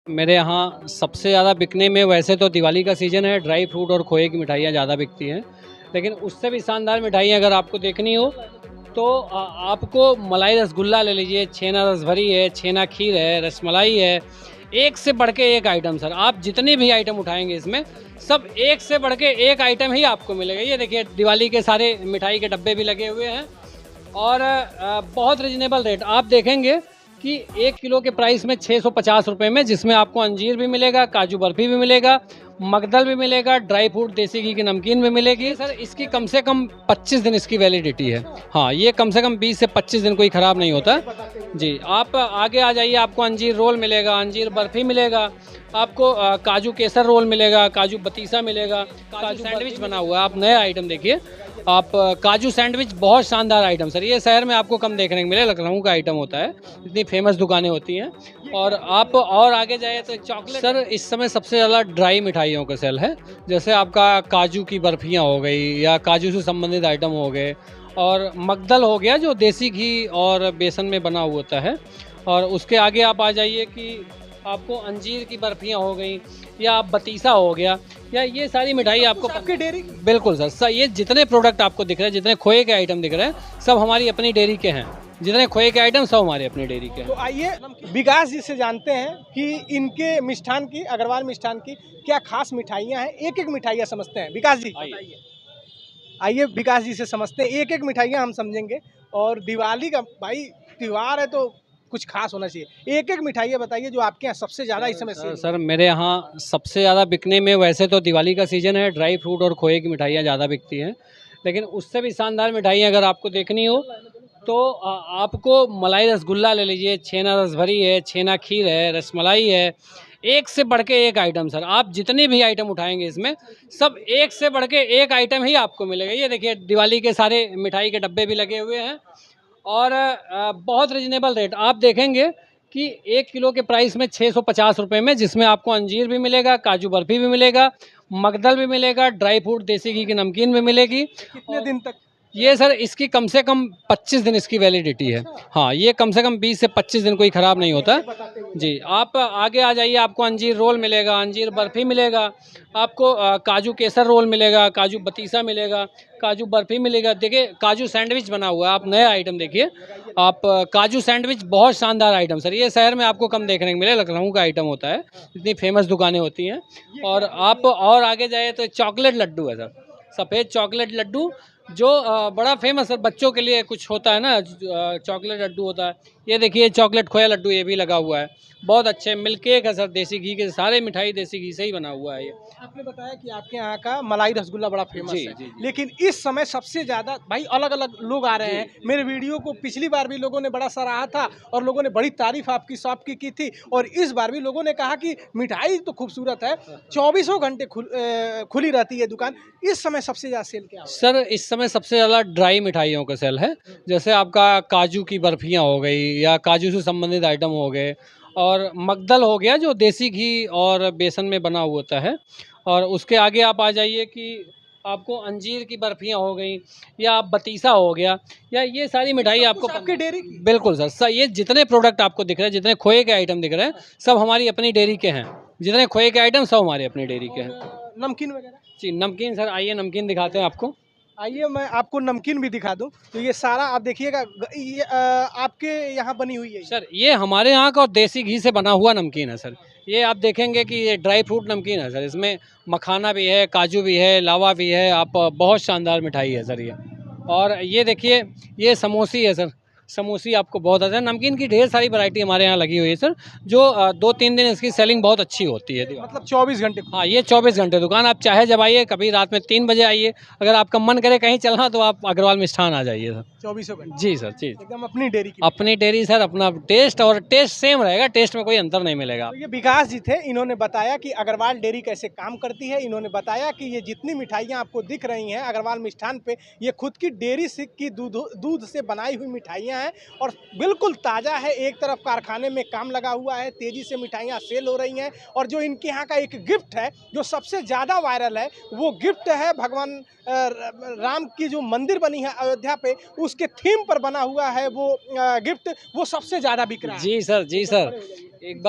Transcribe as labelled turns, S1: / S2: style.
S1: मेरे यहाँ सबसे ज़्यादा बिकने में वैसे तो दिवाली का सीज़न है, ड्राई फ्रूट और खोए की मिठाइयाँ ज़्यादा बिकती हैं। लेकिन उससे भी शानदार मिठाइयाँ अगर आपको देखनी हो तो आपको मलाई रसगुल्ला ले लीजिए, छेना रसभरी है, छेना खीर है, रसमलाई है। एक से बढ़ के एक आइटम सर, आप जितने भी आइटम उठाएँगे इसमें, सब एक से बढ़ के एक आइटम ही आपको मिलेगा। ये देखिए दिवाली के सारे मिठाई के डब्बे भी लगे हुए हैं और बहुत रीज़नेबल रेट। आप देखेंगे कि 1 किलो के प्राइस में 650 रुपये में, जिसमें आपको अंजीर भी मिलेगा, काजू बर्फ़ी भी मिलेगा, मगदल भी मिलेगा, ड्राई फ्रूट देसी घी की नमकीन भी मिलेगी। सर इसकी कम से कम 25 दिन इसकी वैलिडिटी है। हाँ, ये कम से कम 20 से 25 दिन कोई ख़राब नहीं होता। जी, आप आगे आ जाइए, आपको अंजीर रोल मिलेगा, अंजीर बर्फ़ी मिलेगा, आपको काजू केसर रोल मिलेगा, काजू बतीसा मिलेगा, काजू सैंडविच बना हुआ है। आप नया आइटम देखिए, आप काजू सैंडविच बहुत शानदार आइटम सर, ये शहर में आपको कम देखने को मिले, लखनऊ का आइटम होता है, इतनी फेमस दुकानें होती हैं। और आप और आगे जाए तो चॉकलेट सर इस समय सबसे ज़्यादा ड्राई मिठाइयों का सेल है। जैसे आपका काजू की बर्फियाँ हो गई या काजू से संबंधित आइटम हो गए, और मगदल हो गया जो देसी घी और बेसन में बना हुआ होता है। और उसके आगे आप आ जाइए कि आपको अंजीर की बर्फियाँ हो गई या बतीसा हो गया, या ये सारी मिठाई आपको
S2: आपकी डेयरी
S1: बिल्कुल सर, ये जितने प्रोडक्ट आपको दिख रहे हैं, जितने खोए के आइटम दिख रहे हैं, सब हमारी अपनी डेयरी के हैं। जितने खोए के आइटम सब हमारे अपनी डेयरी के हैं।
S2: तो आइए विकास जी से जानते हैं कि इनके मिष्ठान की, अग्रवाल मिष्ठान की क्या खास मिठाइयाँ हैं। एक एक मिठाइयाँ समझते हैं। विकास जी आइए विकास जी से समझते हैं, एक एक मिठाइयाँ हम समझेंगे। और दिवाली का भाई त्योहार है तो कुछ खास होना चाहिए। एक एक मिठाइयाँ बताइए जो आपके यहाँ सबसे ज़्यादा इस समय
S1: सर मेरे यहाँ सबसे ज़्यादा बिकने में वैसे तो दिवाली का सीज़न है, ड्राई फ्रूट और खोए की मिठाइयाँ ज़्यादा बिकती हैं। लेकिन उससे भी शानदार मिठाइयाँ अगर आपको देखनी हो तो आपको मलाई रसगुल्ला ले लीजिए, छेना रसभरी है, छेना खीर है, रसमलाई है। एक से बढ़ के एक आइटम सर, आप जितने भी आइटम उठाएँगे इसमें, सब एक से बढ़ के एक आइटम ही आपको मिलेगा। ये देखिए दिवाली के सारे मिठाई के डब्बे भी लगे हुए हैं और बहुत रीज़नेबल रेट। आप देखेंगे कि 1 किलो के प्राइस में 650 रुपये में, जिसमें आपको अंजीर भी मिलेगा, काजू बर्फ़ी भी मिलेगा, मगदल भी मिलेगा, ड्राई फ्रूट देसी घी की नमकीन भी मिलेगी।
S2: कितने दिन तक?
S1: ये सर इसकी कम से कम 25 दिन इसकी वैलिडिटी है। हाँ, ये कम से कम 20 से 25 दिन कोई ख़राब नहीं होता। जी, आप आगे आ जाइए, आपको अंजीर रोल मिलेगा, अंजीर बर्फ़ी मिलेगा, आपको काजू केसर रोल मिलेगा, काजू बतीसा मिलेगा, काजू बर्फ़ी मिलेगा। देखिए काजू सैंडविच बना हुआ है, आप नया आइटम देखिए। आप काजू सैंडविच बहुत शानदार आइटम सर, ये शहर में आपको कम देखने को मिले, लखनऊ का आइटम होता है, इतनी फेमस दुकानें होती हैं। और आप और आगे जाए तो चॉकलेट लड्डू है सर, सफ़ेद चॉकलेट लड्डू जो बड़ा फेमस है। बच्चों के लिए कुछ होता है ना, चॉकलेट लड्डू होता है। ये देखिए चॉकलेट खोया लड्डू ये भी लगा हुआ है, बहुत अच्छे। मिल्क केक है सर, देसी घी के सारे मिठाई देसी घी से ही बना हुआ है ये।
S2: आपने बताया कि आपके यहाँ का मलाई रसगुल्ला बड़ा फेमस
S1: जी,
S2: है।
S1: जी, जी।
S2: लेकिन इस समय सबसे ज़्यादा भाई अलग अलग लोग आ रहे हैं। मेरे वीडियो को पिछली बार भी लोगों ने बड़ा सराहा था और लोगों ने बड़ी तारीफ आपकी शॉप की थी। और इस बार भी लोगों ने कहा कि मिठाई तो खूबसूरत है, 24 घंटे खुली रहती है दुकान। इस समय सबसे ज़्यादा सेल क्या है?
S1: सर इस समय सबसे ज़्यादा ड्राई मिठाइयों का सेल है। जैसे आपका काजू की बर्फियाँ हो गई या काजू से संबंधित आइटम हो गए, और मगदल हो गया जो देसी घी और बेसन में बना हुआ होता है। और उसके आगे आप आ जाइए कि आपको अंजीर की बर्फियाँ हो गई या बतीसा हो गया, या ये सारी मिठाई आपको
S2: आपकी डेयरी
S1: बिल्कुल सर, ये जितने प्रोडक्ट आपको दिख रहे हैं, जितने खोए के आइटम दिख रहे हैं, सब हमारी अपनी डेयरी के हैं। जितने खोए के आइटम सब हमारी अपनी डेयरी के हैं।
S2: नमकीन वगैरह?
S1: जी, नमकीन सर आइए नमकीन दिखाते हैं आपको।
S2: आइए मैं आपको नमकीन भी दिखा दूं। तो ये सारा आप देखिएगा, ये आपके यहाँ बनी हुई है।
S1: सर ये हमारे यहाँ का देसी घी से बना हुआ नमकीन है सर। ये आप देखेंगे कि ये ड्राई फ्रूट नमकीन है सर, इसमें मखाना भी है, काजू भी है, लावा भी है। आप बहुत शानदार मिठाई है सर ये। और ये देखिए ये समोसी है सर, समोसी आपको बहुत अच्छा। नमकीन की ढेर सारी वैरायटी हमारे यहाँ लगी हुई है सर, जो 2-3 दिन इसकी सेलिंग बहुत अच्छी होती है।
S2: मतलब 24 घंटे?
S1: हाँ, ये 24 घंटे दुकान, आप चाहे जब आइए, कभी रात में 3 बजे आइए। अगर आपका मन करे कहीं चलना तो आप अग्रवाल मिष्ठान आ जाइए सर।
S2: 24 घंटे?
S1: जी सर, जी।
S2: एकदम अपनी डेयरी की?
S1: अपनी डेयरी सर, अपना टेस्ट, और टेस्ट सेम रहेगा, टेस्ट में कोई अंतर नहीं मिलेगा।
S2: तो ये विकास जी थे, इन्होंने बताया कि अग्रवाल डेयरी कैसे काम करती है। इन्होंने बताया कि ये जितनी मिठाइयाँ आपको दिख रही हैं अग्रवाल मिष्ठान पे, ये खुद की डेयरी से की दूध से बनाई हुई मिठाइयाँ हैं और बिल्कुल ताज़ा है। एक तरफ कारखाने में काम लगा हुआ है, तेज़ी से मिठाइयाँ सेल हो रही हैं। और जो इनके यहाँ का एक गिफ्ट है जो सबसे ज़्यादा वायरल है, वो गिफ्ट है भगवान राम की जो मंदिर बनी है अयोध्या पे, उसके थीम पर बना हुआ है वो गिफ्ट, वो सबसे ज़्यादा बिक रहा है।
S1: जी सर, जी सर। एक बार